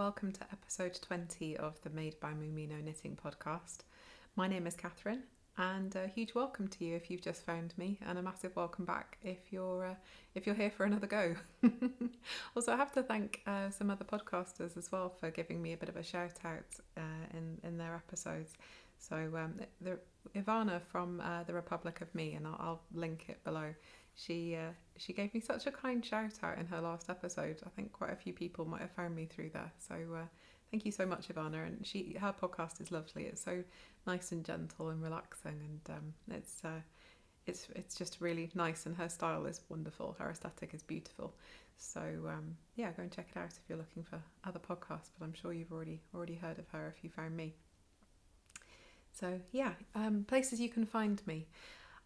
welcome to episode 20 of the Made by Moomino Knitting podcast. My name is Kathryn, and a huge welcome to you if you've just found me, and a massive welcome back if you're here for another go. Also, I have to thank some other podcasters as well for giving me a bit of a shout out in their episodes. So Ivana from the Republic of Me, and I'll link it below. She gave me such a kind shout out in her last episode. I think quite a few people might have found me through there. So thank you so much, Ivana. And her podcast is lovely. It's so nice and gentle and relaxing, and it's just really nice. And her style is wonderful. Her aesthetic is beautiful. So go and check it out if you're looking for other podcasts. But I'm sure you've already heard of her if you found me. So places you can find me.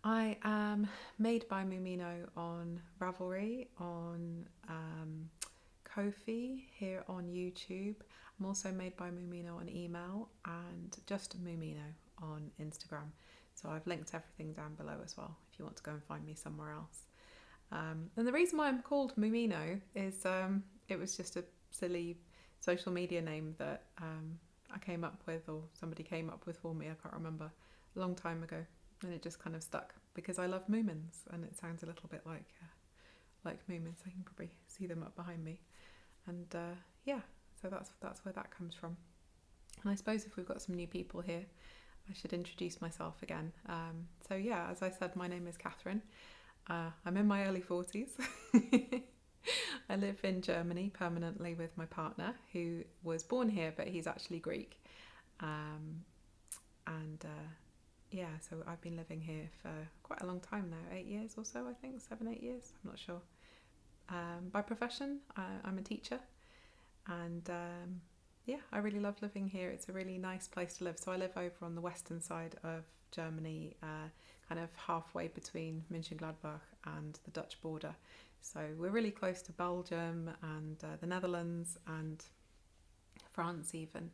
I am Made by Moomino on Ravelry, on Ko-fi, here on YouTube. I'm also Made by Moomino on email, and just Moomino on Instagram. So I've linked everything down below as well if you want to go and find me somewhere else. And the reason why I'm called Moomino is it was just a silly social media name that I came up with, or somebody came up with for me, I can't remember, a long time ago. And it just kind of stuck because I love Moomins, and it sounds a little bit like Moomins. I can probably see them up behind me, and so that's where that comes from. And I suppose if we've got some new people here, I should introduce myself again. As I said, my name is Kathryn. I'm in my early 40s. I live in Germany permanently with my partner, who was born here, but he's actually Greek. So I've been living here for quite a long time now, 8 years or so, I think, 7-8 years, I'm not sure. By profession, I'm a teacher, and I really love living here. It's a really nice place to live. So I live over on the western side of Germany, kind of halfway between Mönchengladbach and the Dutch border. So we're really close to Belgium and the Netherlands and France even.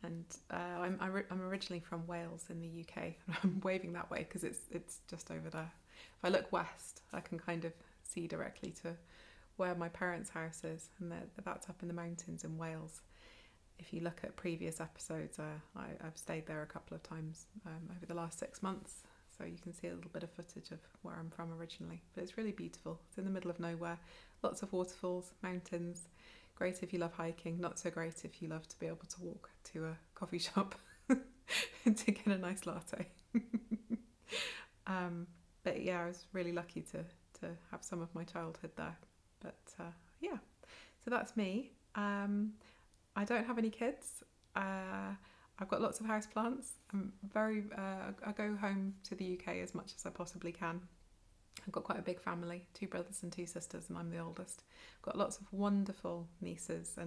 And I'm originally from Wales in the UK. I'm waving that way because it's just over there. If I look west, I can kind of see directly to where my parents' house is, and that's up in the mountains in Wales. If you look at previous episodes, I've stayed there a couple of times over the last 6 months, so you can see a little bit of footage of where I'm from originally. But it's really beautiful. It's in the middle of nowhere, lots of waterfalls, mountains. Great if you love hiking, not so great if you love to be able to walk to a coffee shop to get a nice latte. I was really lucky to have some of my childhood there. But so that's me. I don't have any kids. I've got lots of houseplants. I go home to the UK as much as I possibly can. I've got quite a big family, 2 brothers and 2 sisters, and I'm the oldest. I've got lots of wonderful nieces a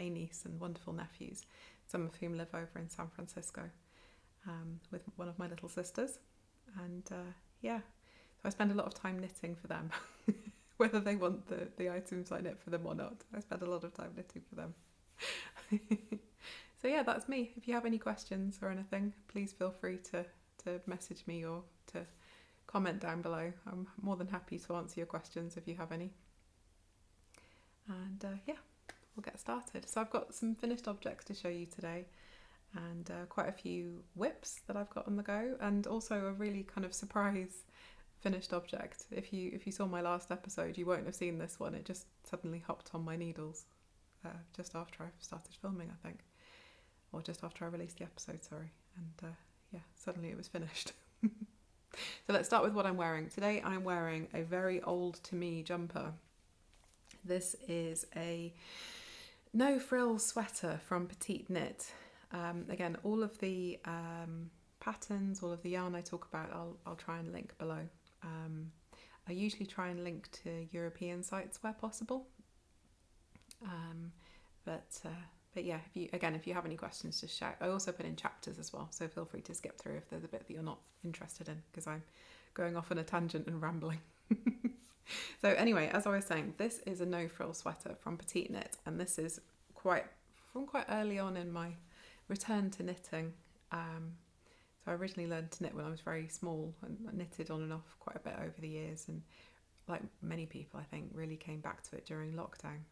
niece and wonderful nephews, some of whom live over in San Francisco with one of my little sisters. And so I spend a lot of time knitting for them, whether they want the items I knit for them or not. I spend a lot of time knitting for them. So that's me. If you have any questions or anything, please feel free to message me or to comment down below. I'm more than happy to answer your questions if you have any. And we'll get started. So I've got some finished objects to show you today, and quite a few WIPs that I've got on the go, and also a really kind of surprise finished object. If you saw my last episode, you won't have seen this one. It just suddenly hopped on my needles just after I started filming, I think, or just after I released the episode, sorry. And suddenly it was finished. So let's start with what I'm wearing. Today I'm wearing a very old to me jumper. This is a no frill sweater from Petite Knit. Again, all of the patterns, all of the yarn I talk about, I'll try and link below. I usually try and link to European sites where possible. If you have any questions, just shout. I also put in chapters as well, so feel free to skip through if there's a bit that you're not interested in, because I'm going off on a tangent and rambling. So anyway, as I was saying, this is a no frill sweater from Petite Knit, and this is quite early on in my return to knitting. So I originally learned to knit when I was very small, and I knitted on and off quite a bit over the years, and like many people I think really came back to it during lockdown.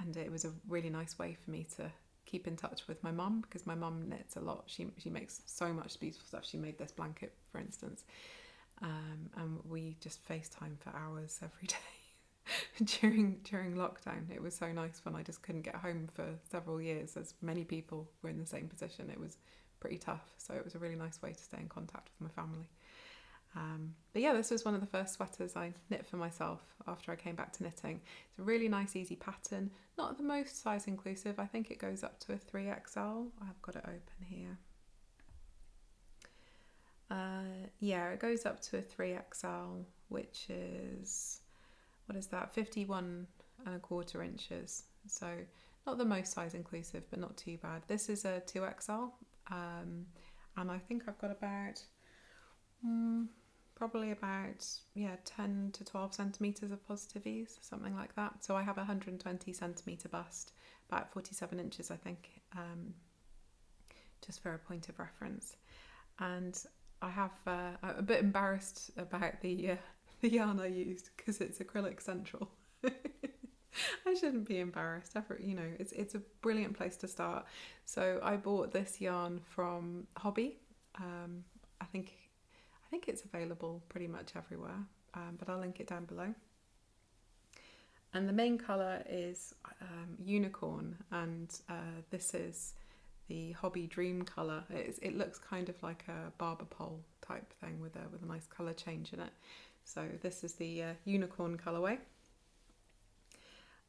and it was a really nice way for me to keep in touch with my mum, because my mum knits a lot. She makes so much beautiful stuff. She made this blanket, for instance, and we just FaceTime for hours every day during lockdown. It was so nice when I just couldn't get home for several years, as many people were in the same position. It was pretty tough, so it was a really nice way to stay in contact with my family. But yeah, this was one of the first sweaters I knit for myself after I came back to knitting. It's a really nice, easy pattern. Not the most size inclusive. I think it goes up to a 3XL. I've got it open here. Yeah, it goes up to a 3XL, which is, what is that, 51¼ inches. So not the most size inclusive, but not too bad. This is a 2XL, and I think I've got about probably about 10 to 12 centimetres of positive ease, something like that. So I have a 120 centimetre bust, about 47 inches I think, just for a point of reference. And I have I'm a bit embarrassed about the yarn I used, because it's acrylic central. I shouldn't be embarrassed. It's a brilliant place to start. So I bought this yarn from Hobbii. I think it's available pretty much everywhere, but I'll link it down below. And the main colour is unicorn, and this is the Hobbii Dream colour. It looks kind of like a barber pole type thing with a nice colour change in it. So this is the unicorn colourway.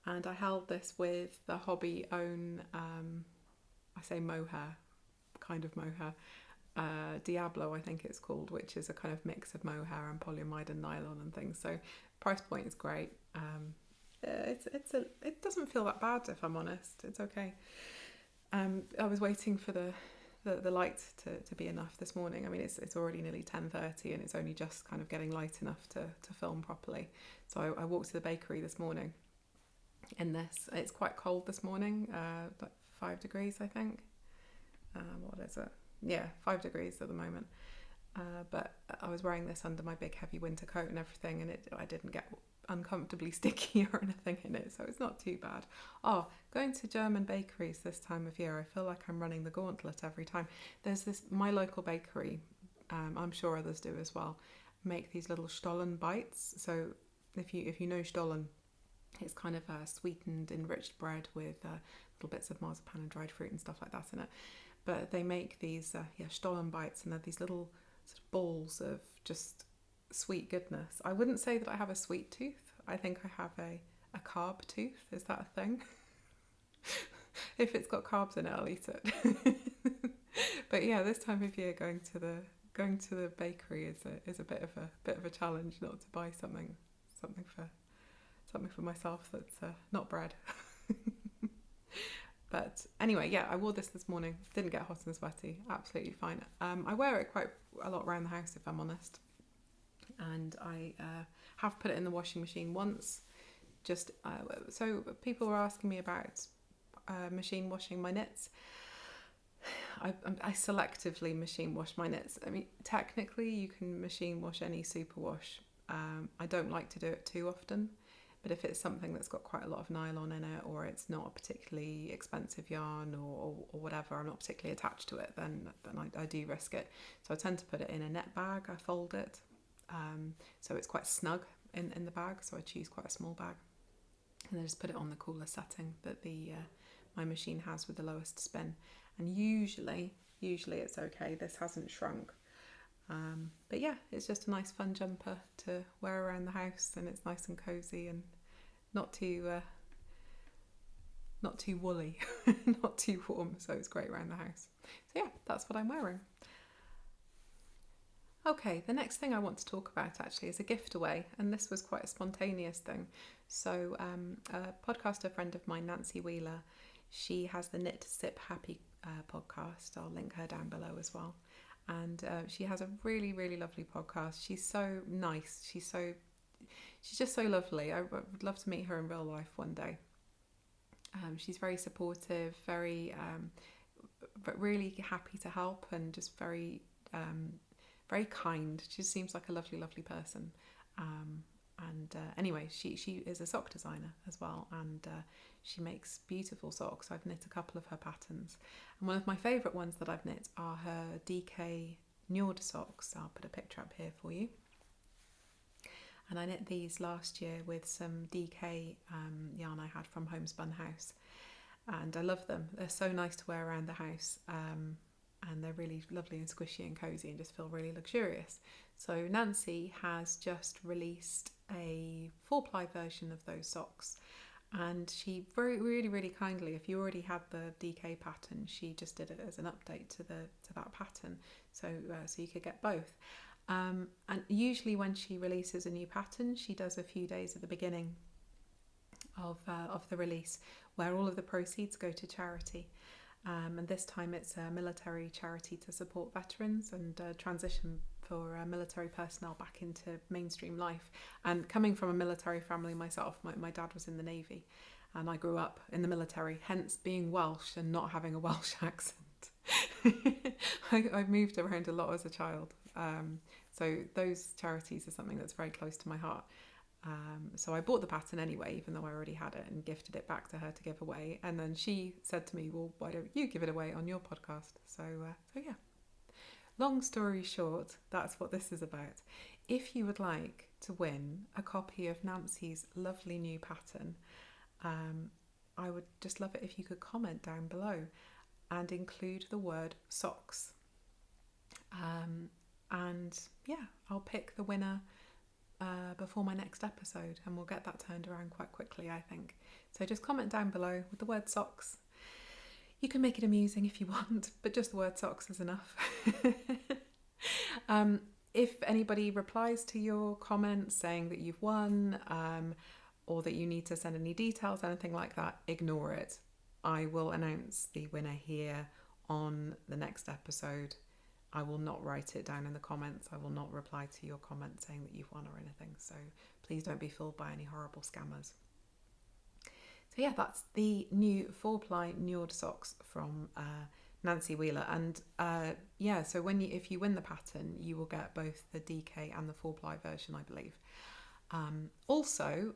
And I held this with the Hobbii own, I say mohair, kind of mohair, Diablo I think it's called, which is a kind of mix of mohair and polyamide and nylon and things. So price point is great. It doesn't feel that bad, if I'm honest. It's okay. I was waiting for the light to be enough this morning. I mean, it's already nearly 10:30 and it's only just kind of getting light enough to film properly. So I walked to the bakery this morning in this. It's quite cold this morning, like 5 degrees I think. What is it? Yeah, 5 degrees at the moment. But I was wearing this under my big heavy winter coat and everything, and I didn't get uncomfortably sticky or anything in it, so it's not too bad. Going to German bakeries this time of year, I feel like I'm running the gauntlet every time. There's my local bakery, I'm sure others do as well, make these little Stollen bites. So if you know Stollen, it's kind of a sweetened, enriched bread with little bits of marzipan and dried fruit and stuff like that in it. But they make these Stollen bites, and they're these little sort of balls of just sweet goodness. I wouldn't say that I have a sweet tooth. I think I have a carb tooth. Is that a thing? If it's got carbs in it, I'll eat it. But yeah, this time of year, going to the bakery is a bit of a challenge, not to buy something for myself that's not bread. But anyway, yeah, I wore this morning. Didn't get hot and sweaty. Absolutely fine. I wear it quite a lot around the house, if I'm honest. And I have put it in the washing machine once. Just so people were asking me about machine washing my knits. I selectively machine wash my knits. I mean, technically you can machine wash any superwash. I don't like to do it too often. But if it's something that's got quite a lot of nylon in it, or it's not a particularly expensive yarn, or whatever, I'm not particularly attached to it, then I do risk it. So I tend to put it in a net bag. I fold it, so it's quite snug in the bag. So I choose quite a small bag, and then just put it on the cooler setting that my machine has with the lowest spin. And usually it's okay. This hasn't shrunk. But yeah, it's just a nice fun jumper to wear around the house, and it's nice and cozy and not too woolly, not too warm, so it's great around the house. So yeah, that's what I'm wearing. Okay, the next thing I want to talk about actually is a giftaway, and this was quite a spontaneous thing. So a podcaster friend of mine, Nancy Wheeler, she has the Knit Sip Happy podcast. I'll link her down below as well. And she has a really, really lovely podcast. She's so nice. She's just so lovely. I would love to meet her in real life one day. She's very supportive, but really happy to help, and just very, very kind. She seems like a lovely, lovely person. And anyway, she is a sock designer as well, and she makes beautiful socks. I've knit a couple of her patterns, and one of my favourite ones that I've knit are her DK Njord socks. I'll put a picture up here for you. And I knit these last year with some DK yarn I had from Homespun House, and I love them. They're so nice to wear around the house, and they're really lovely and squishy and cosy and just feel really luxurious. So Nancy has just released a 4-ply version of those socks, and she really kindly, if you already had the DK pattern, she just did it as an update to that pattern, so you could get both. And usually when she releases a new pattern, she does a few days at the beginning of the release where all of the proceeds go to charity. And this time it's a military charity to support veterans and transition for military personnel back into mainstream life. And coming from a military family myself, my dad was in the Navy and I grew up in the military, hence being Welsh and not having a Welsh accent. I moved around a lot as a child. So those charities are something that's very close to my heart. So I bought the pattern anyway, even though I already had it, and gifted it back to her to give away. And then she said to me, well, why don't you give it away on your podcast? So yeah. Long story short, that's what this is about. If you would like to win a copy of Nancy's lovely new pattern, I would just love it if you could comment down below and include the word socks. And yeah, I'll pick the winner before my next episode, and we'll get that turned around quite quickly, I think. So just comment down below with the word socks. You can make it amusing if you want, but just the word socks is enough. If anybody replies to your comments saying that you've won, or that you need to send any details, anything like that, ignore it. I will announce the winner here on the next episode. I will not write it down in the comments. I will not reply to your comment saying that you've won or anything. So please don't be fooled by any horrible scammers. So yeah, that's the new 4-ply Njord socks from Nancy Wheeler. And yeah, so if you win the pattern, you will get both the DK and the 4-ply version, I believe. Also,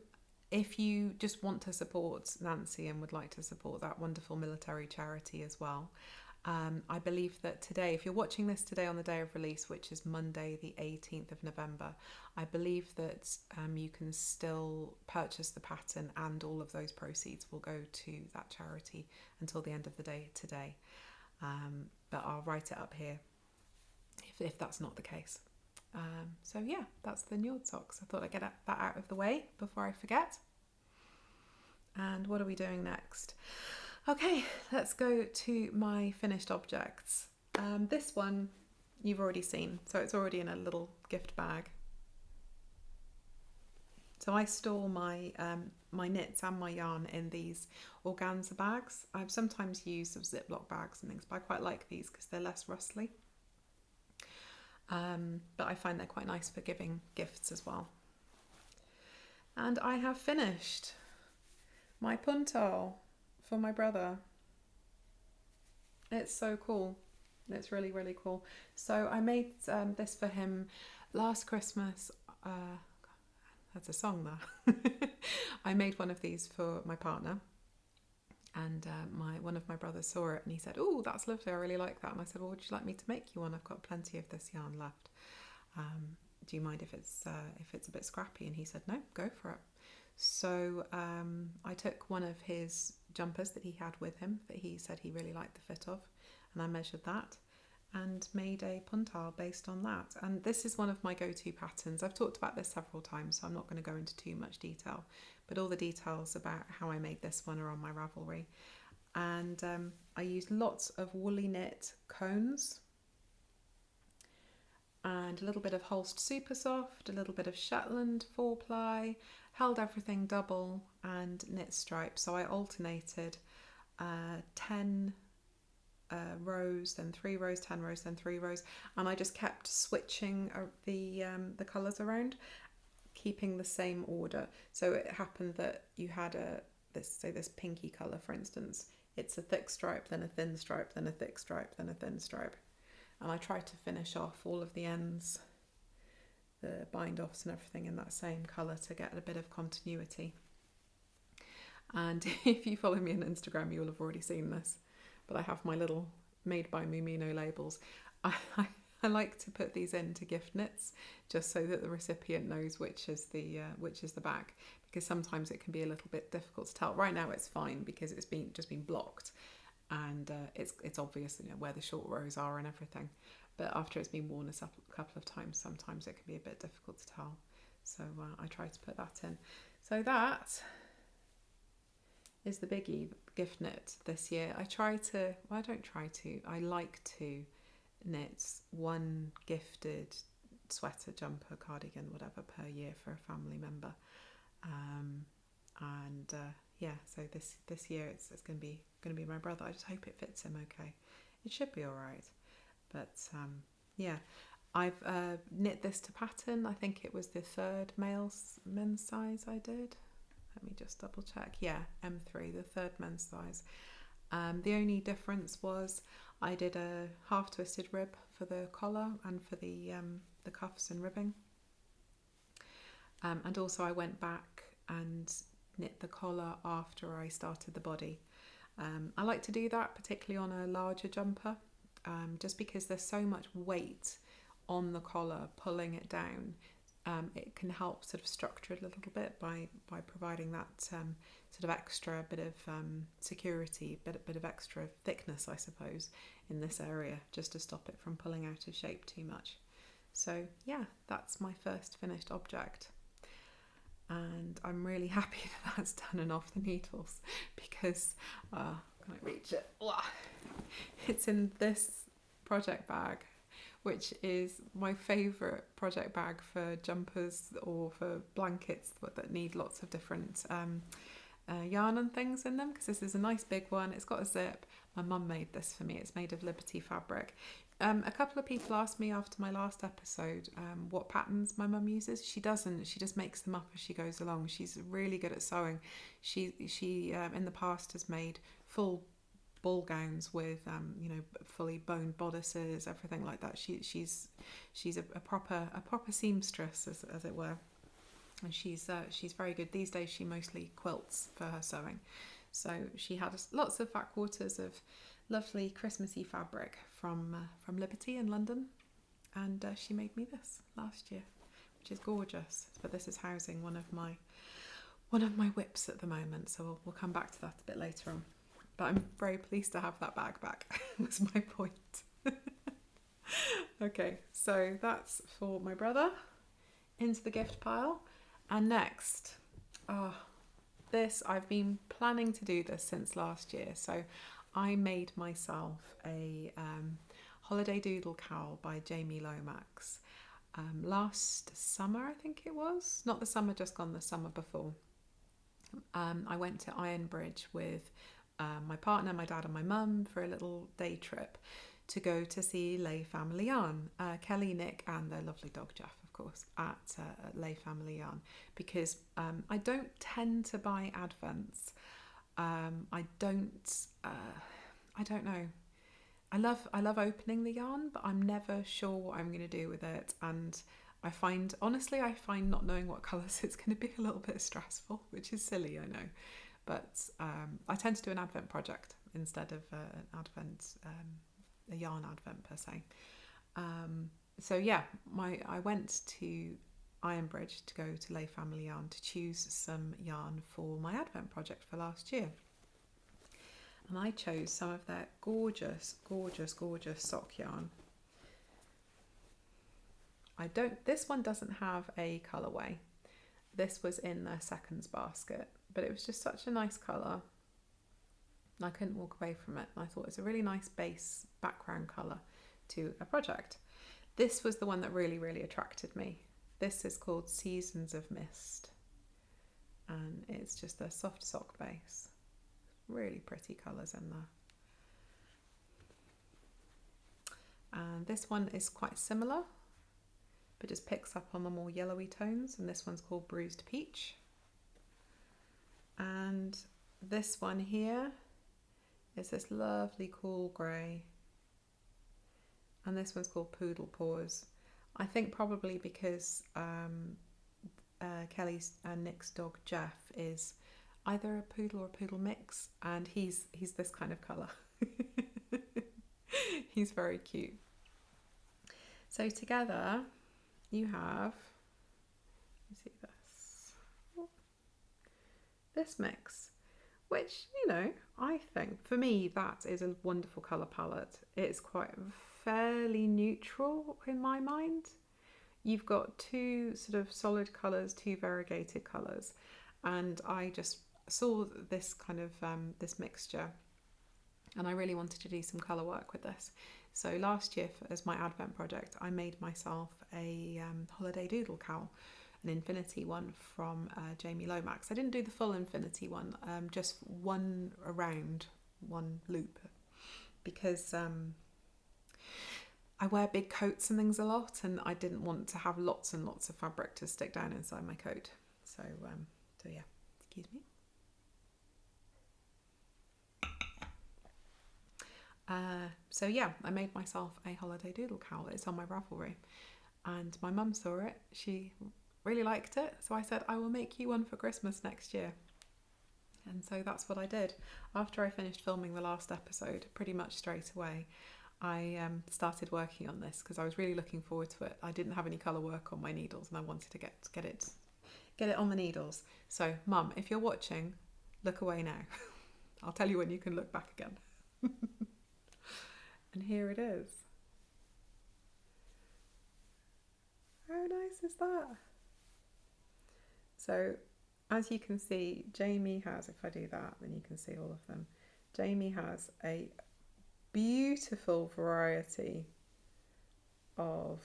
if you just want to support Nancy and would like to support that wonderful military charity as well, I believe that today, if you're watching this today on the day of release, which is Monday the 18th of November, I believe that you can still purchase the pattern and all of those proceeds will go to that charity until the end of the day today. But I'll write it up here if that's not the case. So yeah, that's the Njord socks. I thought I'd get that out of the way before I forget. And what are we doing next? Okay, let's go to my finished objects. This one you've already seen, so it's already in a little gift bag. So I store my my knits and my yarn in these organza bags. I've sometimes used some Ziploc bags and things, but I quite like these because they're less rustly. But I find they're quite nice for giving gifts as well. And I have finished my puntal for my brother. It's so cool. It's really cool. So I made this for him last Christmas. That's a song there. I made one of these for my partner, and one of my brothers saw it and he said, "Oh, that's lovely, I really like that." And I said, "Well, would you like me to make you one? I've got plenty of this yarn left. Do you mind if it's a bit scrappy?" And he said, "No, go for it." So I took one of his jumpers that he had with him that he said he really liked the fit of, and I measured that and made a puntal based on that. And this is one of my go-to patterns. I've talked about this several times, so I'm not going to go into too much detail, but all the details about how I made this one are on my Ravelry. And I used lots of woolly knit cones and a little bit of Holst Super Soft, a little bit of Shetland 4-ply, held everything double and knit stripes. So I alternated 10 rows, then 3 rows, 10 rows, then 3 rows, and I just kept switching the colours around, keeping the same order. So it happened that you had this pinky colour, for instance. It's a thick stripe, then a thin stripe, then a thick stripe, then a thin stripe. And I tried to finish off all of the ends the bind offs and everything in that same colour to get a bit of continuity. And if you follow me on Instagram, you'll have already seen this, but I have my little Made by Moomino labels. I like to put these into gift knits just so that the recipient knows which is the back, because sometimes it can be a little bit difficult to tell. Right now it's fine because it's just been blocked, and it's obvious, you know, where the short rows are and everything. But after it's been worn a couple of times, sometimes it can be a bit difficult to tell. So I try to put that in. So that is the biggie gift knit this year. I like to knit one gifted sweater, jumper, cardigan, whatever per year for a family member. So this year it's going to be my brother. I just hope it fits him okay. It should be all right. But I've knit this to pattern. I think it was the third men's size I did. Let me just double check. Yeah, M3, the third men's size. The only difference was I did a half twisted rib for the collar and for the cuffs and ribbing. And also I went back and knit the collar after I started the body. I like to do that particularly on a larger jumper, just because there's so much weight on the collar pulling it down. It can help sort of structure it a little bit by providing that sort of extra bit of security, bit of extra thickness, I suppose, in this area, just to stop it from pulling out of shape too much. So yeah, that's my first finished object, and I'm really happy that that's done and off the needles, because can I reach it? It's in this project bag, which is my favourite project bag for jumpers or for blankets that need lots of different yarn and things in them, because this is a nice big one. It's got a zip. My mum made this for me. It's made of Liberty fabric. A couple of people asked me after my last episode what patterns my mum uses. She doesn't. She just makes them up as she goes along. She's really good at sewing. She in the past has made full ball gowns with fully boned bodices, everything like that. She's a proper seamstress, as it were, and she's very good. These days she mostly quilts for her sewing, so she had lots of fat quarters of lovely Christmassy fabric from Liberty in London, and she made me this last year, which is gorgeous. But this is housing one of my WIPs at the moment, so we'll come back to that a bit later on. But I'm very pleased to have that bag back, was my point. Okay, so that's for my brother, into the gift pile. And next, I've been planning to do this since last year. So I made myself a holiday doodle cowl by Jamie Lomax last summer, I think it was. Not the summer just gone, the summer before. I went to Ironbridge with my partner, my dad and my mum for a little day trip to go to see Lay Family Yarn, Kelly, Nick and their lovely dog Jeff, of course, at Lay Family Yarn, because I don't tend to buy advents. I don't know. I love opening the yarn, but I'm never sure what I'm going to do with it, and I find not knowing what colours it's going to be a little bit stressful, which is silly, I know. But I tend to do an advent project instead of a yarn advent per se. So yeah, I went to Ironbridge to go to Lay Family Yarn to choose some yarn for my advent project for last year. And I chose some of their gorgeous, gorgeous, gorgeous sock yarn. This one doesn't have a colourway. This was in their seconds basket, but it was just such a nice colour. I couldn't walk away from it. I thought it's a really nice base background colour to a project. This was the one that really, really attracted me. This is called Seasons of Mist, and it's just a soft sock base. Really pretty colours in there. And this one is quite similar, but just picks up on the more yellowy tones, and this one's called Bruised Peach. And this one here is this lovely cool grey, and this one's called Poodle Paws. I think probably because Kelly's and Nick's dog Jeff is either a poodle or a poodle mix, and he's this kind of colour. He's very cute. So together you have, you see this mix, which, you know, I think for me that is a wonderful colour palette. It's quite fairly neutral in my mind. You've got two sort of solid colours, two variegated colours, and I just saw this kind of this mixture, and I really wanted to do some colour work with this. So last year, as my Advent project, I made myself a holiday doodle cowl, an infinity one from Jamie Lomax. I didn't do the full infinity one, just one around, one loop, because I wear big coats and things a lot, and I didn't want to have lots and lots of fabric to stick down inside my coat. So yeah, excuse me. So yeah, I made myself a holiday doodle cowl. It's on my Ravelry, and my mum saw it. She really liked it, so I said, I will make you one for Christmas next year. And so that's what I did. After I finished filming the last episode, pretty much straight away, I started working on this because I was really looking forward to it. I didn't have any colour work on my needles, and I wanted to get it on the needles. So Mum, if you're watching, look away now. I'll tell you when you can look back again. And here it is. How nice is that? So as you can see, Jamie has, if I do that, then you can see all of them. Jamie has a beautiful variety of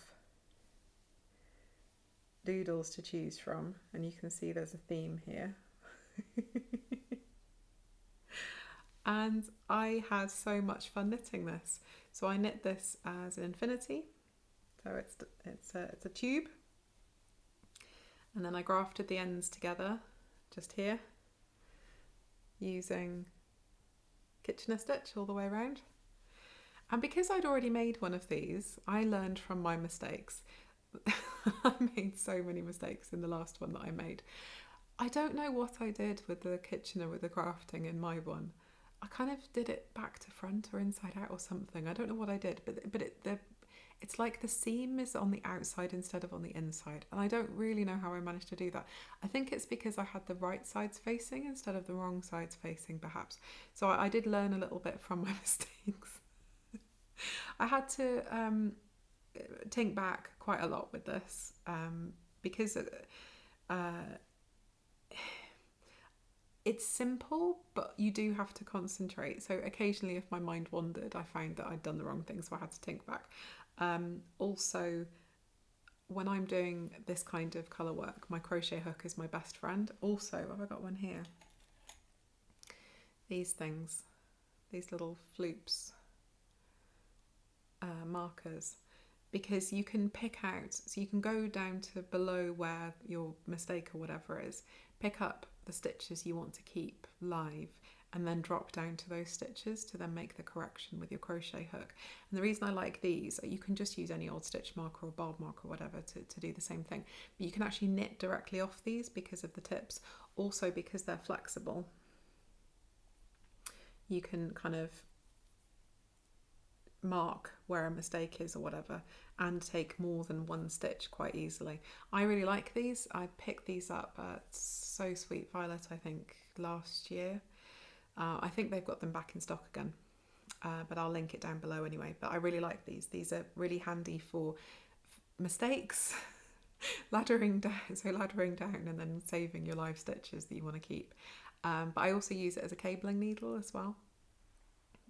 doodles to choose from, and you can see there's a theme here. And I had so much fun knitting this. So I knit this as an infinity, so it's a tube, and then I grafted the ends together just here using Kitchener stitch all the way around. And because I'd already made one of these, I learned from my mistakes. I made so many mistakes in the last one that I made. I don't know what I did with the Kitchener with the crafting in my one. I kind of did it back to front or inside out or something. I don't know what I did, but it's like the seam is on the outside instead of on the inside, and I don't really know how I managed to do that. I think it's because I had the right sides facing instead of the wrong sides facing, perhaps. So I did learn a little bit from my mistakes. I had to think back quite a lot with this because it's simple, but you do have to concentrate. So occasionally if my mind wandered, I found that I'd done the wrong thing, so I had to think back. Also, when I'm doing this kind of colour work, my crochet hook is my best friend. Also, have I got one here? These things, these little floops, markers, because you can pick out, so you can go down to below where your mistake or whatever is, pick up the stitches you want to keep live, and then drop down to those stitches to then make the correction with your crochet hook. And the reason I like these, you can just use any old stitch marker or barb marker or whatever to do the same thing, but you can actually knit directly off these because of the tips. Also, because they're flexible, you can kind of mark where a mistake is or whatever and take more than one stitch quite easily. I really like these. I picked these up at So Sweet Violet, I think, last year. I think they've got them back in stock again, but I'll link it down below anyway. But I really like these. These are really handy for mistakes, laddering down and then saving your live stitches that you want to keep. But I also use it as a cabling needle as well.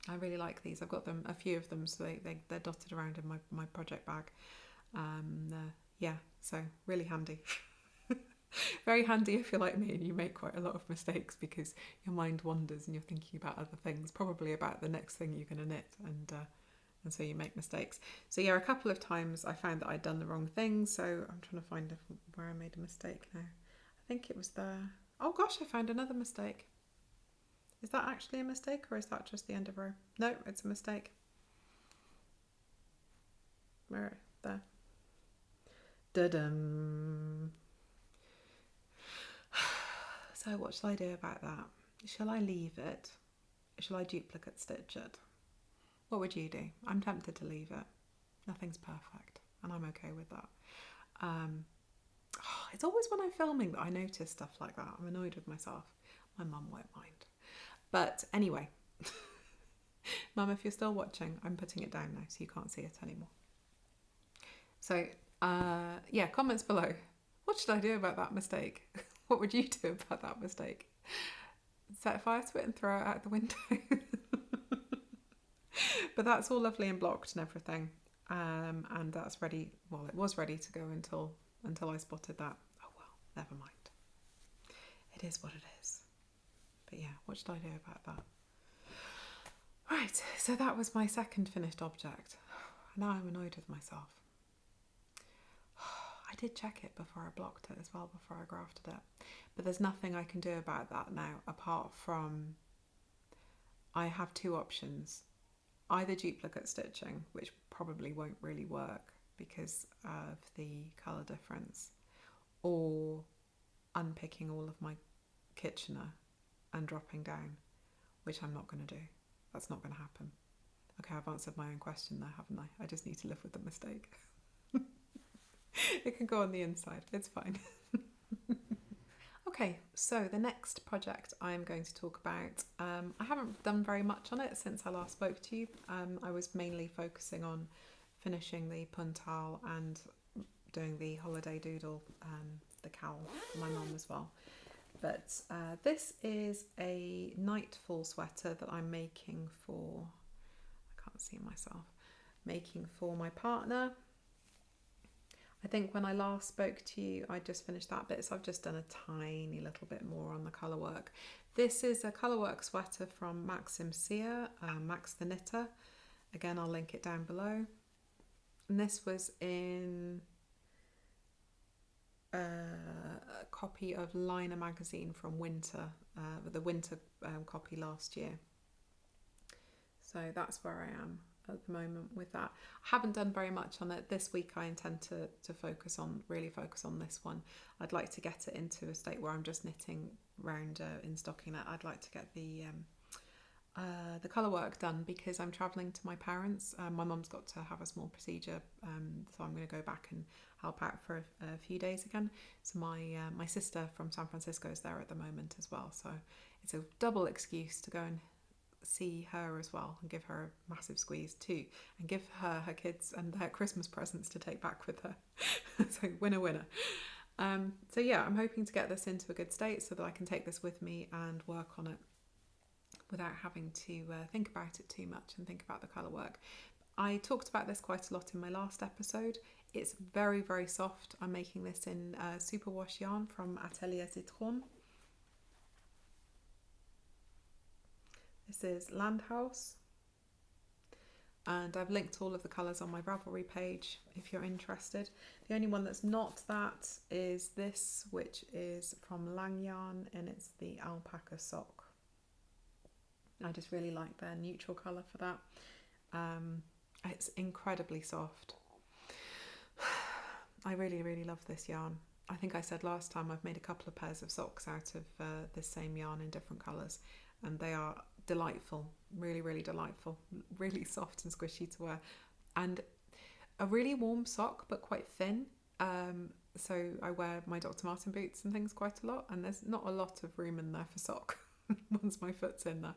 I really like these. I've got them, a few of them, so they're dotted around in my project bag. Yeah, so really handy. Very handy if you're like me and you make quite a lot of mistakes because your mind wanders and you're thinking about other things, probably about the next thing you're going to knit, and so you make mistakes. So yeah, a couple of times I found that I'd done the wrong thing, so I'm trying to find where I made a mistake now. I think it was there. Oh gosh, I found another mistake. Is that actually a mistake, or is that just the end of row? No, it's a mistake. Where? There. Da-dum. So what shall I do about that? Shall I leave it? Shall I duplicate stitch it? What would you do? I'm tempted to leave it. Nothing's perfect, and I'm okay with that. It's always when I'm filming that I notice stuff like that. I'm annoyed with myself. My mum won't mind. But anyway, Mum, if you're still watching, I'm putting it down now so you can't see it anymore. So, yeah, comments below. What should I do about that mistake? What would you do about that mistake? Set fire to it and throw it out the window? But that's all lovely and blocked and everything. And that's ready. Well, it was ready to go until I spotted that. Oh well, never mind. It is what it is. But yeah, what should I do about that? Right, so that was my second finished object. Now I'm annoyed with myself. I did check it before I blocked it as well, before I grafted it. But there's nothing I can do about that now, apart from I have two options. Either duplicate stitching, which probably won't really work because of the colour difference, or unpicking all of my Kitchener and dropping down, which I'm not going to do. That's not going to happen. Okay, I've answered my own question there, haven't I? I just need to live with the mistake. It can go on the inside, it's fine. Okay, so the next project I'm going to talk about, I haven't done very much on it since I last spoke to you. I was mainly focusing on finishing the puntal and doing the holiday doodle, the cowl for my mum as well. But this is a nightfall sweater that I'm making for, I can't see myself, making for my partner. I think when I last spoke to you, I just finished that bit, so I've just done a tiny little bit more on the colour work. This is a colourwork sweater from Max the Knitter. Again, I'll link it down below. And this was in a copy of Liner magazine from Winter, the Winter copy last year. So that's where I am at the moment with that. I haven't done very much on it. This week I intend to really focus on this one. I'd like to get it into a state where I'm just knitting round in stockinette. I'd like to get the colour work done because I'm travelling to my parents. My mum's got to have a small procedure, so I'm going to go back and help out for a few days again. So my sister from San Francisco is there at the moment as well, so it's a double excuse to go and see her as well and give her a massive squeeze too, and give her her kids and their Christmas presents to take back with her. So winner winner. So yeah, I'm hoping to get this into a good state so that I can take this with me and work on it without having to think about it too much and think about the colour work. I talked about this quite a lot in my last episode. It's very, very soft. I'm making this in superwash yarn from Atelier Citron. This is Landhaus, and I've linked all of the colours on my Ravelry page if you're interested. The only one that's not that is this, which is from Lang Yarn, and it's the Alpaca Soxx. I just really like their neutral colour for that. It's incredibly soft. I really, really love this yarn. I think I said last time I've made a couple of pairs of socks out of this same yarn in different colours, and they are delightful, really, really delightful, really soft and squishy to wear, and a really warm sock but quite thin. So I wear my Dr. Martin boots and things quite a lot, and there's not a lot of room in there for sock once my foot's in there.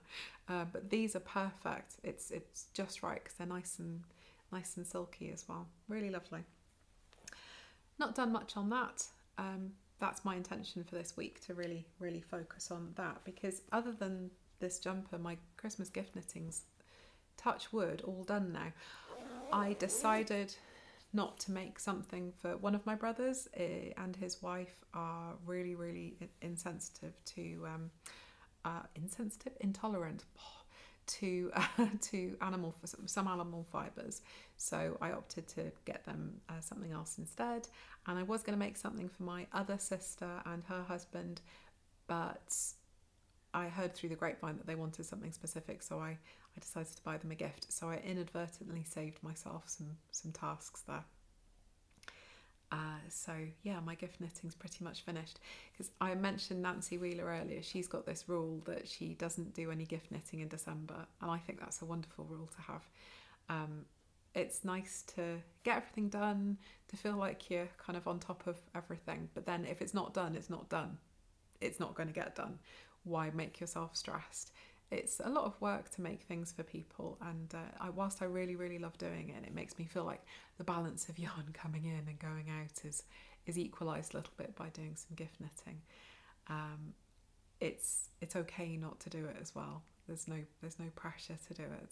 But these are perfect. It's just right because they're nice and silky as well. Really lovely. Not done much on that. That's my intention for this week, to really, really focus on that, because other than this jumper, my Christmas gift knitting's, touch wood, all done now. I decided not to make something for one of my brothers, and his wife are really, really intolerant to some animal fibres. So I opted to get them something else instead, and I was going to make something for my other sister and her husband, but I heard through the grapevine that they wanted something specific, so I decided to buy them a gift. So I inadvertently saved myself some tasks there. So yeah, my gift knitting's pretty much finished, because I mentioned Nancy Wheeler earlier. She's got this rule that she doesn't do any gift knitting in December, and I think that's a wonderful rule to have. It's nice to get everything done, to feel like you're kind of on top of everything, but then if it's not done, it's not done. It's not going to get done. Why make yourself stressed? It's a lot of work to make things for people, and whilst I really, really love doing it, and it makes me feel like the balance of yarn coming in and going out is equalised a little bit by doing some gift knitting. It's okay not to do it as well. There's no pressure to do it.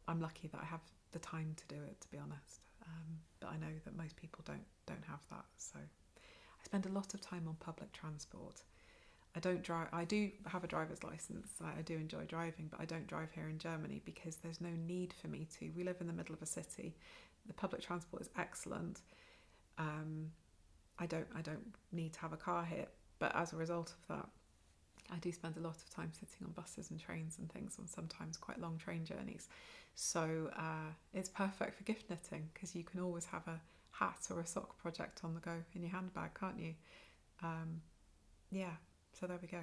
I'm lucky that I have the time to do it, to be honest. But I know that most people don't have that. So I spend a lot of time on public transport. I don't drive. I do have a driver's license. I do enjoy driving, but I don't drive here in Germany because there's no need for me to. We live in the middle of a city. The public transport is excellent. I don't need to have a car here, but as a result of that, I do spend a lot of time sitting on buses and trains and things, on sometimes quite long train journeys. So it's perfect for gift knitting because you can always have a hat or a sock project on the go in your handbag, can't you? Yeah. So there we go.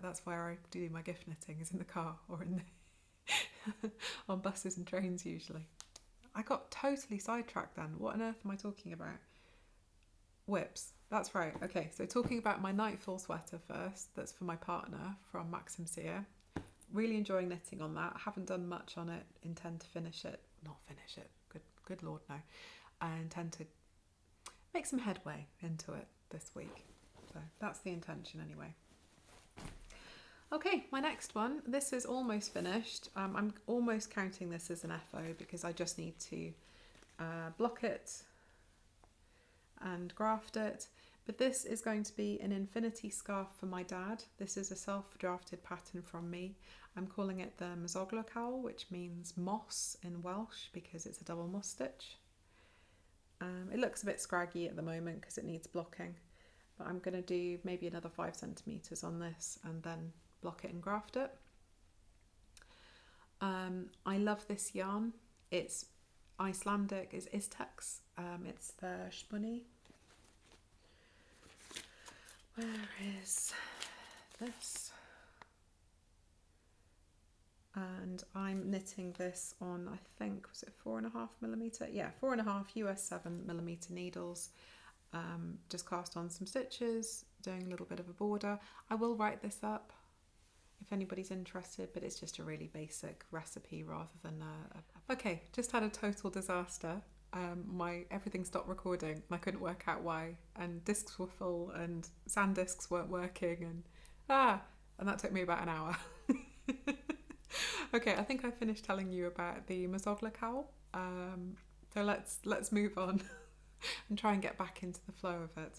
That's where I do my gift knitting, is in the car or in the on buses and trains usually. I got totally sidetracked then. What on earth am I talking about? WIPs. That's right. Okay, so talking about my Nightfall sweater first. That's for my partner from Maximsia. Really enjoying knitting on that. I haven't done much on it. Intend to finish it. Not finish it. Good Lord, no. I intend to make some headway into it this week. So that's the intention anyway. Okay, my next one. This is almost finished. I'm almost counting this as an FO because I just need to block it and graft it. But this is going to be an infinity scarf for my dad. This is a self-drafted pattern from me. I'm calling it the Mwsogl Cowl, which means moss in Welsh because it's a double moss stitch. It looks a bit scraggy at the moment because it needs blocking. But I'm going to do maybe another 5 centimetres on this and then block it and graft it. I love this yarn. It's Icelandic, it's Istex. It's the Spunni. Where is this? And I'm knitting this on, I think, was it 4.5mm? Yeah, 4.5 US 7mm needles. Just cast on some stitches, doing a little bit of a border. I will write this up if anybody's interested, but it's just a really basic recipe rather than Okay, just had a total disaster. Everything stopped recording and I couldn't work out why, and discs were full and SanDisks weren't working, and that took me about an hour. Okay, I think I finished telling you about the Mwsogl Cowl. So let's move on and try and get back into the flow of it.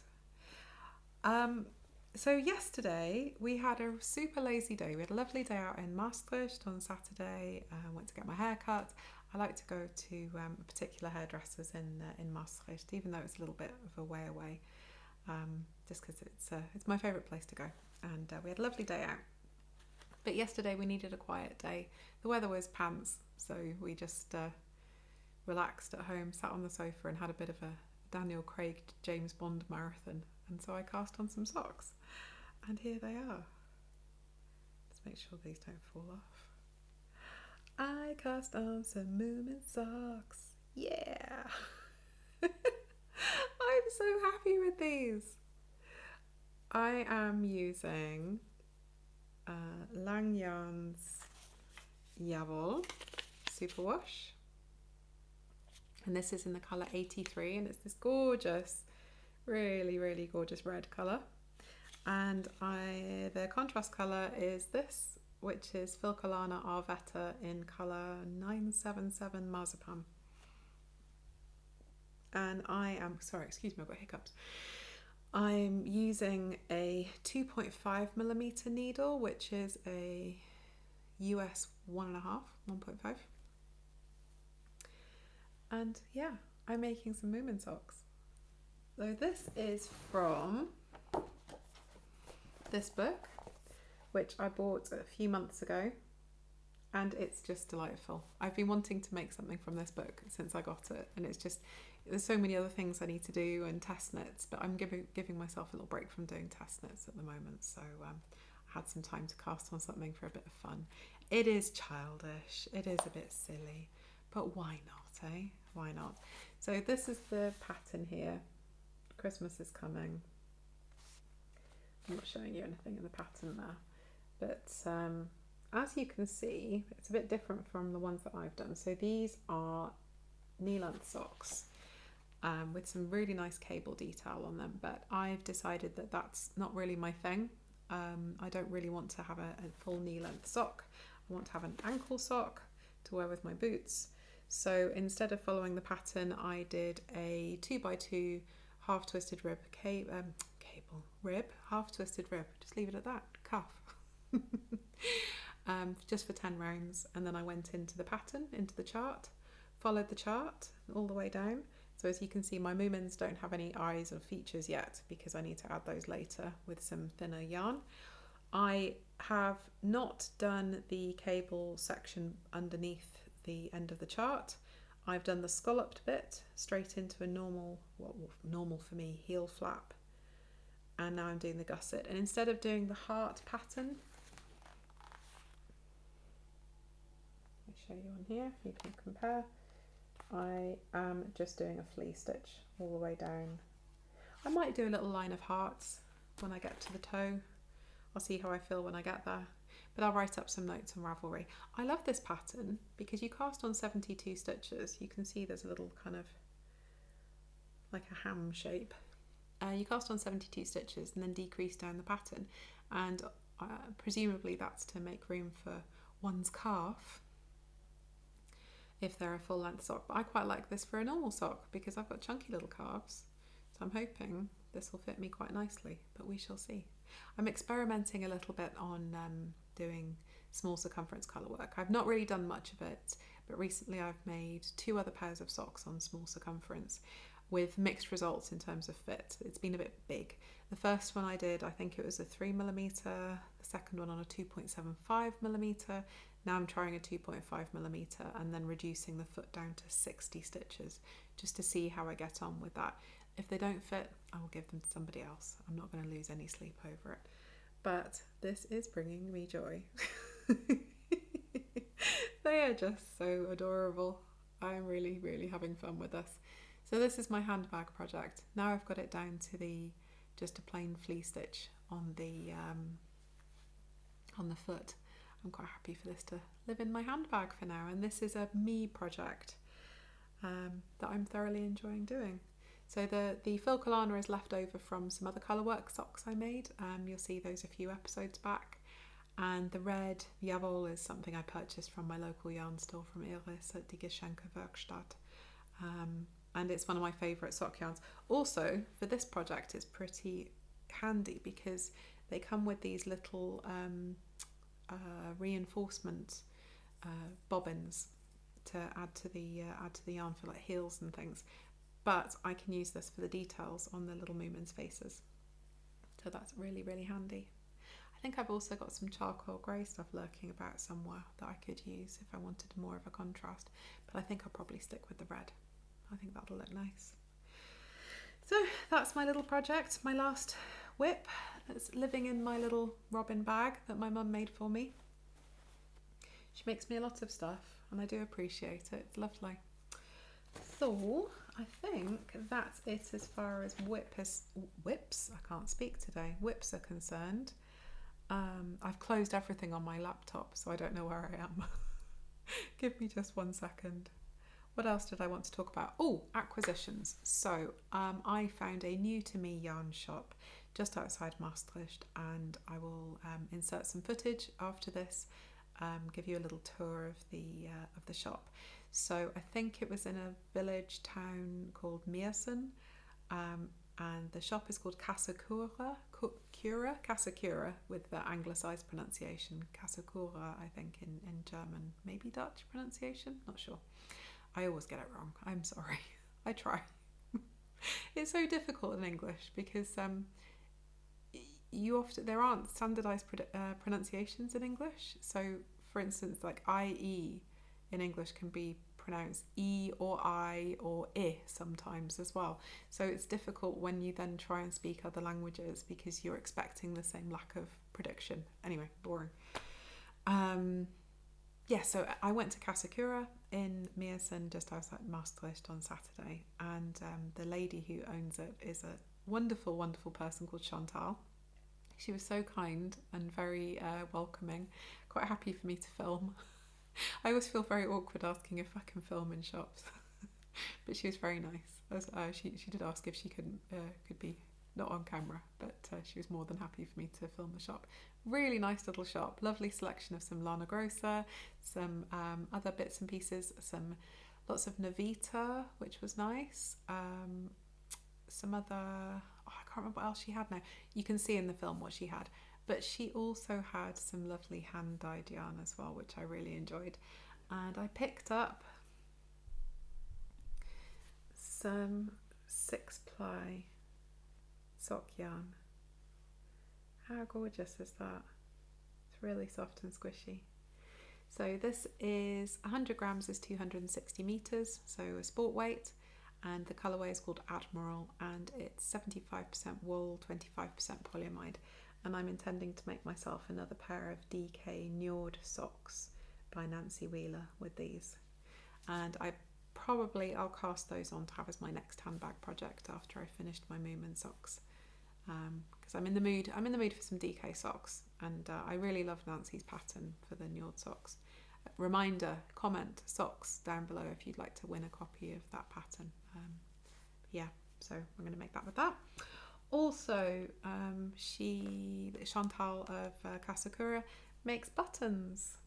So yesterday we had a super lazy day. We had a lovely day out in Maastricht on Saturday. Went to get my hair cut. I like to go to particular hairdressers in Maastricht, even though it's a little bit of a way away, just because it's my favourite place to go. And we had a lovely day out. But yesterday we needed a quiet day. The weather was pants, so we just relaxed at home, sat on the sofa and had a bit of a Daniel Craig James Bond marathon. And so I cast on some socks. And here they are. Let's make sure these don't fall off. I cast on some Moomin socks. Yeah! I'm so happy with these. I am using Langyarn's Jawohl Superwash, and this is in the colour 83, and it's this gorgeous, really, really gorgeous red colour. And the contrast colour is this, which is Filcolana Arvetta in colour 977 Marzipan. And I am, sorry, excuse me, I've got hiccups. I'm using a 2.5mm needle, which is a US 1.5. And yeah, I'm making some Moomin socks. So this is from this book, which I bought a few months ago, and it's just delightful. I've been wanting to make something from this book since I got it, and it's just there's so many other things I need to do and test knits, but I'm giving myself a little break from doing test knits at the moment. So I had some time to cast on something for a bit of fun. It is childish, it is a bit silly, but why not, eh? Why not? So this is the pattern here. Christmas is coming. I'm not showing you anything in the pattern there, but as you can see, it's a bit different from the ones that I've done. So these are knee-length socks with some really nice cable detail on them, but I've decided that that's not really my thing. I don't really want to have a full knee-length sock. I want to have an ankle sock to wear with my boots. So instead of following the pattern, I did a 2x2 half twisted rib half twisted rib, just leave it at that, cuff. Just for 10 rounds, and then I went into the pattern, into the chart, followed the chart all the way down. So as you can see, my Moomins don't have any eyes or features yet because I need to add those later with some thinner yarn. I have not done the cable section underneath the end of the chart. I've done the scalloped bit straight into a normal, normal for me, heel flap, and now I'm doing the gusset. And instead of doing the heart pattern, let me show you on here, you can compare. I am just doing a flea stitch all the way down. I might do a little line of hearts when I get to the toe. I'll see how I feel when I get there, but I'll write up some notes on Ravelry. I love this pattern because you cast on 72 stitches. You can see there's a little kind of like a ham shape. You cast on 72 stitches and then decrease down the pattern, and presumably that's to make room for one's calf if they're a full length sock. But I quite like this for a normal sock because I've got chunky little calves, so I'm hoping this will fit me quite nicely, but we shall see. I'm experimenting a little bit on doing small circumference colour work. I've not really done much of it, but recently I've made 2 other pairs of socks on small circumference with mixed results in terms of fit. It's been a bit big. The first one I did, I think it was a 3mm, the second one on a 2.75mm. Now I'm trying a 2.5mm and then reducing the foot down to 60 stitches just to see how I get on with that. If they don't fit, I will give them to somebody else. I'm not going to lose any sleep over it. But this is bringing me joy. They are just so adorable. I'm really, really having fun with this. So this is my handbag project. Now I've got it down to just a plain flea stitch on the foot. I'm quite happy for this to live in my handbag for now, and this is a me project that I'm thoroughly enjoying doing. So the fil collana is left over from some other colourwork socks I made. You'll see those a few episodes back. And the red Jawohl is something I purchased from my local yarn store from Iris at die Geschenkewerkstatt. And it's one of my favourite sock yarns. Also, for this project, it's pretty handy because they come with these little reinforcement bobbins to add to the yarn for like heels and things. But I can use this for the details on the little Moomins faces. So that's really, really handy. I think I've also got some charcoal grey stuff lurking about somewhere that I could use if I wanted more of a contrast. But I think I'll probably stick with the red. I think that'll look nice. So that's my little project, my last WIP that's living in my little robin bag that my mum made for me. She makes me a lot of stuff and I do appreciate it. It's lovely. So I think that's it as far as WIPs, I can't speak today, WIPs are concerned. I've closed everything on my laptop, so I don't know where I am. Give me just 1 second. What else did I want to talk about? Oh, acquisitions. So I found a new to me yarn shop just outside Maastricht, and I will insert some footage after this, give you a little tour of the shop. So I think it was in a village town called Meersen, and the shop is called Kasakura with the anglicised pronunciation. Kasakura, I think, in German, maybe Dutch pronunciation, not sure. I always get it wrong. I'm sorry. I try. It's so difficult in English because there aren't standardised pronunciations in English. So, for instance, like IE in English can be pronounce E or I or I sometimes as well. So it's difficult when you then try and speak other languages because you're expecting the same lack of prediction. Anyway, boring. Yeah, so I went to Kasakura in Miersen, just outside Maastricht, on Saturday, and the lady who owns it is a wonderful, wonderful person called Chantal. She was so kind and very welcoming, quite happy for me to film. I always feel very awkward asking if I can film in shops, but she was very nice. She did ask if she could be not on camera, but she was more than happy for me to film the shop. Really nice little shop, lovely selection of some Lana Grossa, some other bits and pieces, lots of Navita, which was nice. Some other, I can't remember what else she had now. You can see in the film what she had, but she also had some lovely hand dyed yarn as well, which I really enjoyed. And I picked up some 6-ply sock yarn. How gorgeous is that? It's really soft and squishy. So this is 100 grams is 260 meters, so a sport weight, and the colourway is called Admiral, and it's 75% wool, 25% polyamide, and I'm intending to make myself another pair of DK Njord socks by Nancy Wheeler with these, and I'll cast those on to have as my next handbag project after I finished my Moomin socks, because I'm in the mood for some DK socks, and I really love Nancy's pattern for the Njord socks. Reminder, comment Soxx down below if you'd like to win a copy of that pattern. Yeah, so I'm going to make that with that. Also, Chantal of Kasakura makes buttons.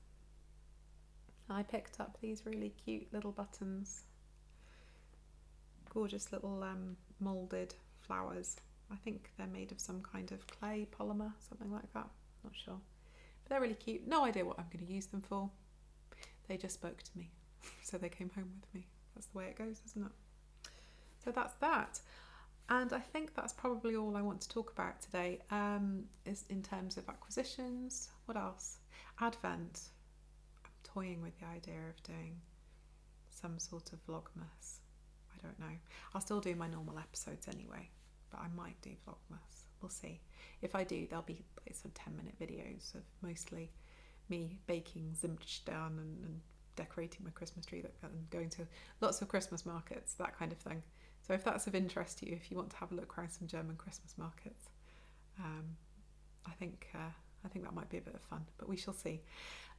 I picked up these really cute little buttons, gorgeous little moulded flowers. I think they're made of some kind of clay polymer, something like that, not sure, but they're really cute. No idea what I'm going to use them for. They just spoke to me, so they came home with me. That's the way it goes, isn't it? So that's that. And I think that's probably all I want to talk about today, is in terms of acquisitions. What else? Advent. I'm toying with the idea of doing some sort of vlogmas. I don't know. I'll still do my normal episodes anyway, but I might do vlogmas. We'll see. If I do, they'll be like sort of 10-minute videos of mostly me baking Zimtstern and decorating my Christmas tree and going to lots of Christmas markets, that kind of thing. So if that's of interest to you, if you want to have a look around some German Christmas markets, I think that might be a bit of fun, but we shall see.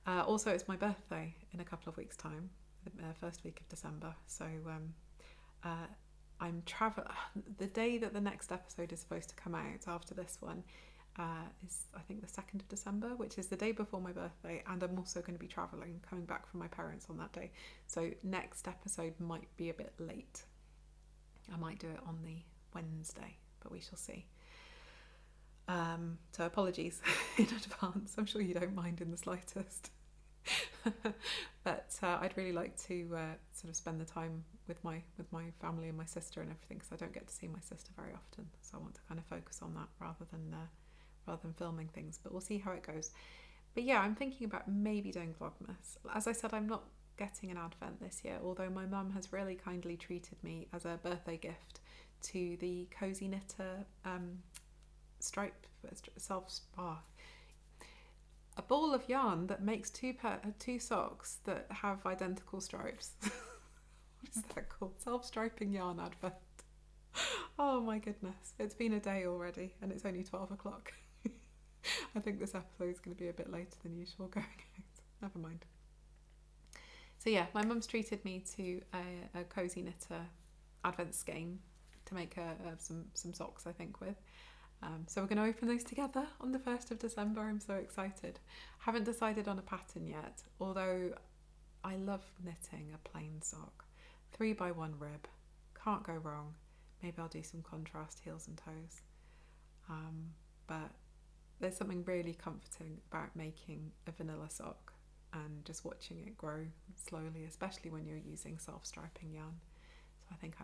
Also, it's my birthday in a couple of weeks' time, the first week of December. So I'm the day that the next episode is supposed to come out after this one is, I think, the 2nd of December, which is the day before my birthday, and I'm also going to be travelling, coming back from my parents on that day. So next episode might be a bit late. I might do it on the Wednesday, but we shall see. So apologies in advance. I'm sure you don't mind in the slightest. But I'd really like to sort of spend the time with my family and my sister and everything, because I don't get to see my sister very often. So I want to kind of focus on that rather than filming things. But we'll see how it goes. But yeah, I'm thinking about maybe doing vlogmas. As I said, I'm not getting an advent this year, although my mum has really kindly treated me as a birthday gift to the Cozy Knitter a ball of yarn that makes two socks that have identical stripes. What is that called? Self-striping yarn advent. Oh my goodness, it's been a day already and it's only 12 o'clock. I think this episode is going to be a bit later than usual going out. Never mind. So yeah, my mum's treated me to a Cozy Knitter advent skein to make some socks, I think, with. So we're going to open those together on the 1st of December. I'm so excited. Haven't decided on a pattern yet, although I love knitting a plain sock. 3x1 rib. Can't go wrong. Maybe I'll do some contrast heels and toes. But there's something really comforting about making a vanilla sock and just watching it grow slowly, especially when you're using self-striping yarn. So I think I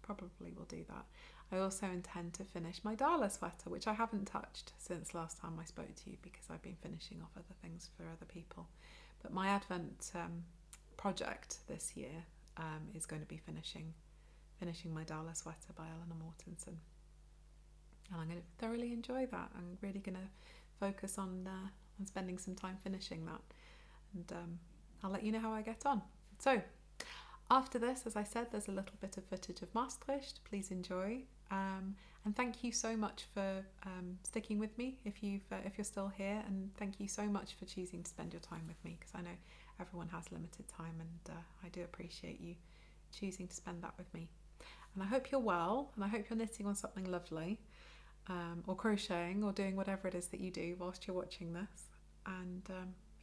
probably will do that. I also intend to finish my Dala sweater, which I haven't touched since last time I spoke to you because I've been finishing off other things for other people. But my Advent project this year is going to be finishing my Diablo sweater by Eleanor Mortensen, and I'm going to thoroughly enjoy that. I'm really going to focus on spending some time finishing that, and I'll let you know how I get on. So after this, as I said, there's a little bit of footage of Maastricht. Please enjoy, and thank you so much for sticking with me if you're still here, and thank you so much for choosing to spend your time with me, because I know everyone has limited time, and I do appreciate you choosing to spend that with me. And I hope you're well, and I hope you're knitting on something lovely, or crocheting, or doing whatever it is that you do whilst you're watching this. And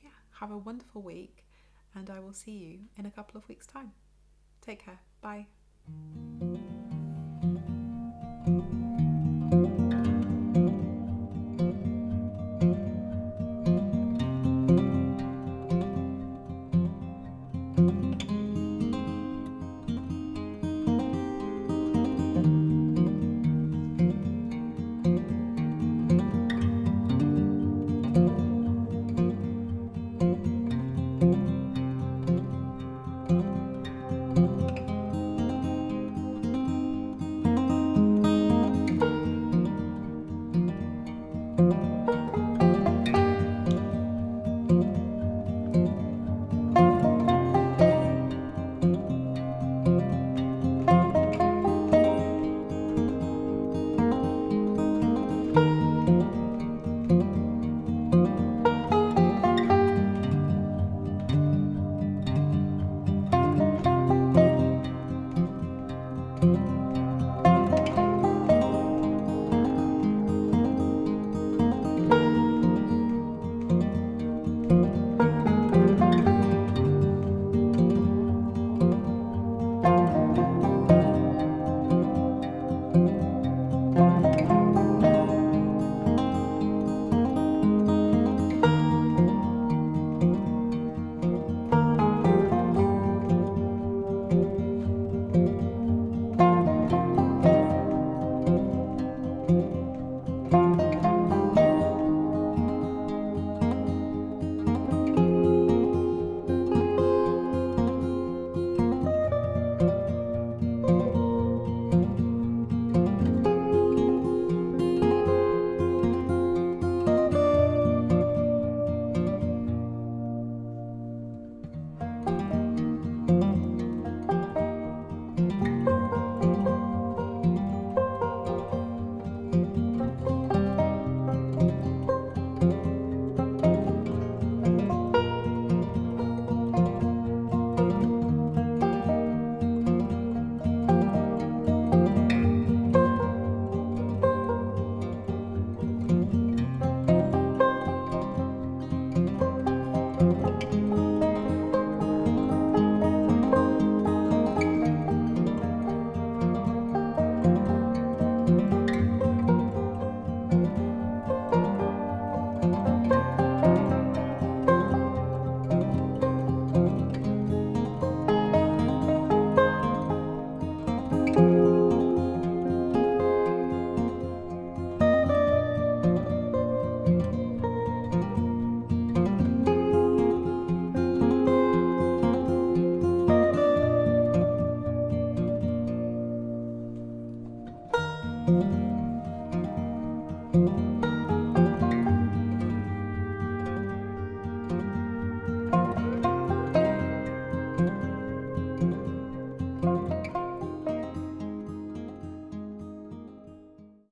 yeah, have a wonderful week, and I will see you in a couple of weeks' time. Take care. Bye.